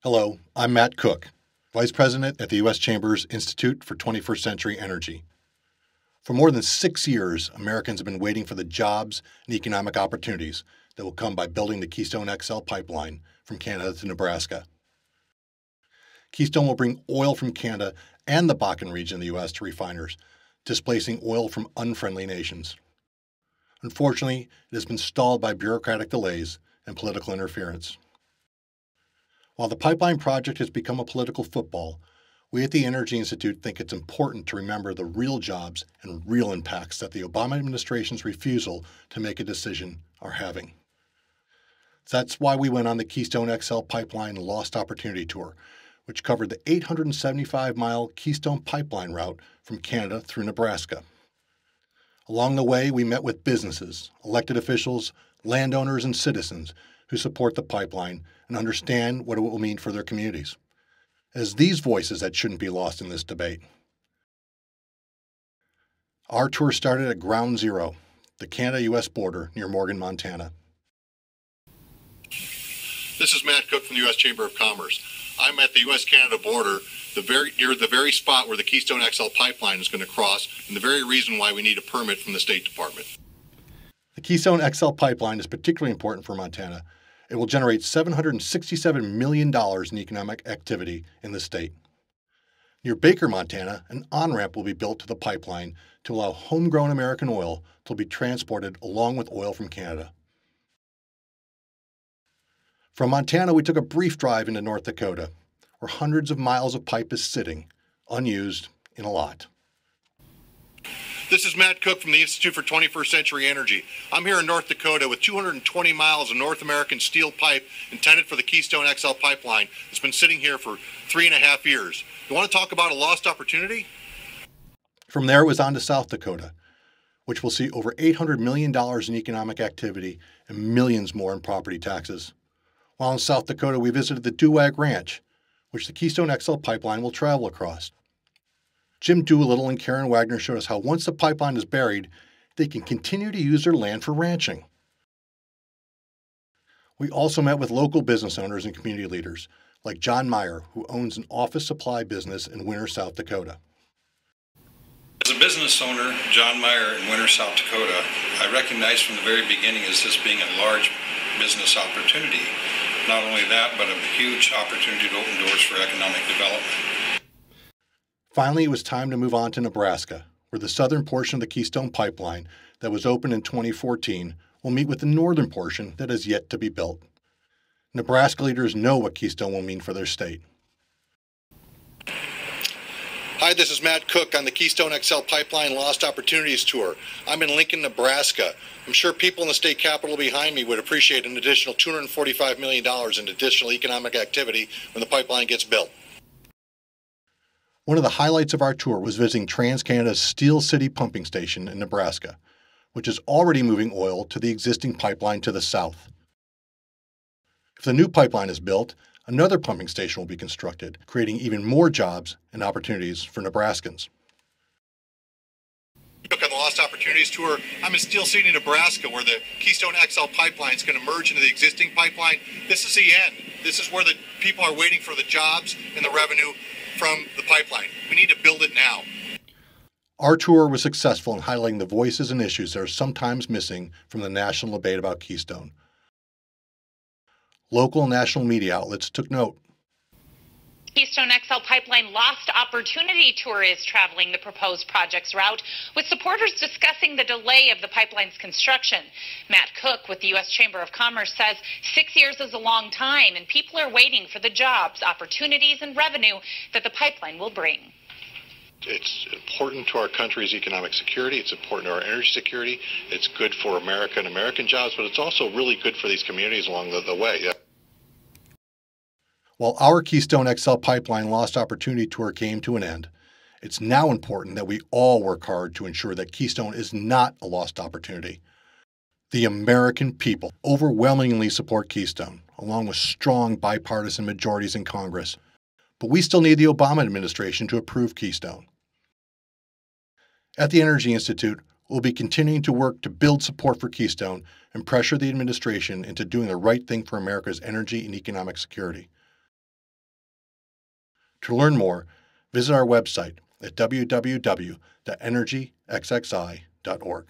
Hello, I'm Matt Cook, Vice President at the U.S. Chamber's Institute for 21st Century Energy. For more than 6 years, Americans have been waiting for the jobs and economic opportunities that will come by building the Keystone XL pipeline from Canada to Nebraska. Keystone will bring oil from Canada and the Bakken region of the U.S. to refiners, displacing oil from unfriendly nations. Unfortunately, it has been stalled by bureaucratic delays and political interference. While the pipeline project has become a political football, we at the Energy Institute think it's important to remember the real jobs and real impacts that the Obama administration's refusal to make a decision are having. That's why we went on the Keystone XL Pipeline Lost Opportunity Tour, which covered the 875-mile Keystone Pipeline route from Canada through Nebraska. Along the way, we met with businesses, elected officials, landowners, and citizens who support the pipeline and understand what it will mean for their communities. It's these voices that shouldn't be lost in this debate. Our tour started at Ground Zero, the Canada-U.S. border near Morgan, Montana. This is Matt Cook from the U.S. Chamber of Commerce. I'm at the U.S.-Canada border, near the very spot where the Keystone XL pipeline is going to cross, and the very reason why we need a permit from the State Department. The Keystone XL pipeline is particularly important for Montana. It will generate $767 million in economic activity in the state. Near Baker, Montana, an on-ramp will be built to the pipeline to allow homegrown American oil to be transported along with oil from Canada. From Montana, we took a brief drive into North Dakota, where hundreds of miles of pipe is sitting, unused, in a lot. This is Matt Cook from the Institute for 21st Century Energy. I'm here in North Dakota with 220 miles of North American steel pipe intended for the Keystone XL pipeline. It's been sitting here for 3.5 years. You want to talk about a lost opportunity? From there, it was on to South Dakota, which will see over $800 million in economic activity and millions more in property taxes. While in South Dakota, we visited the Duwag Ranch, which the Keystone XL pipeline will travel across. Jim Doolittle and Karen Wagner showed us how once the pipeline is buried, they can continue to use their land for ranching. We also met with local business owners and community leaders, like John Meyer, who owns an office supply business in Winter, South Dakota. As a business owner, John Meyer in Winter, South Dakota, I recognized from the very beginning as this being a large business opportunity. Not only that, but a huge opportunity to open doors for economic development. Finally, it was time to move on to Nebraska, where the southern portion of the Keystone Pipeline that was opened in 2014 will meet with the northern portion that is yet to be built. Nebraska leaders know what Keystone will mean for their state. Hi, this is Matt Cook on the Keystone XL Pipeline Lost Opportunities Tour. I'm in Lincoln, Nebraska. I'm sure people in the state capitol behind me would appreciate an additional $245 million in additional economic activity when the pipeline gets built. One of the highlights of our tour was visiting TransCanada's Steel City pumping station in Nebraska, which is already moving oil to the existing pipeline to the south. If the new pipeline is built, another pumping station will be constructed, creating even more jobs and opportunities for Nebraskans. On the Lost Opportunities Tour, I'm in Steel City, Nebraska, where the Keystone XL pipeline is going to merge into the existing pipeline. This is the end. This is where the people are waiting for the jobs and the revenue from the pipeline. We need to build it now. Our tour was successful in highlighting the voices and issues that are sometimes missing from the national debate about Keystone. Local and national media outlets took note. Keystone XL Pipeline Lost Opportunity Tour is traveling the proposed project's route, with supporters discussing the delay of the pipeline's construction. Matt Cook with the U.S. Chamber of Commerce says 6 years is a long time, and people are waiting for the jobs, opportunities, and revenue that the pipeline will bring. It's important to our country's economic security. It's important to our energy security. It's good for America and American jobs, but it's also really good for these communities along the way. While our Keystone XL Pipeline Lost Opportunity Tour came to an end, it's now important that we all work hard to ensure that Keystone is not a lost opportunity. The American people overwhelmingly support Keystone, along with strong bipartisan majorities in Congress. But we still need the Obama administration to approve Keystone. At the Energy Institute, we'll be continuing to work to build support for Keystone and pressure the administration into doing the right thing for America's energy and economic security. To learn more, visit our website at www.energyxxi.org.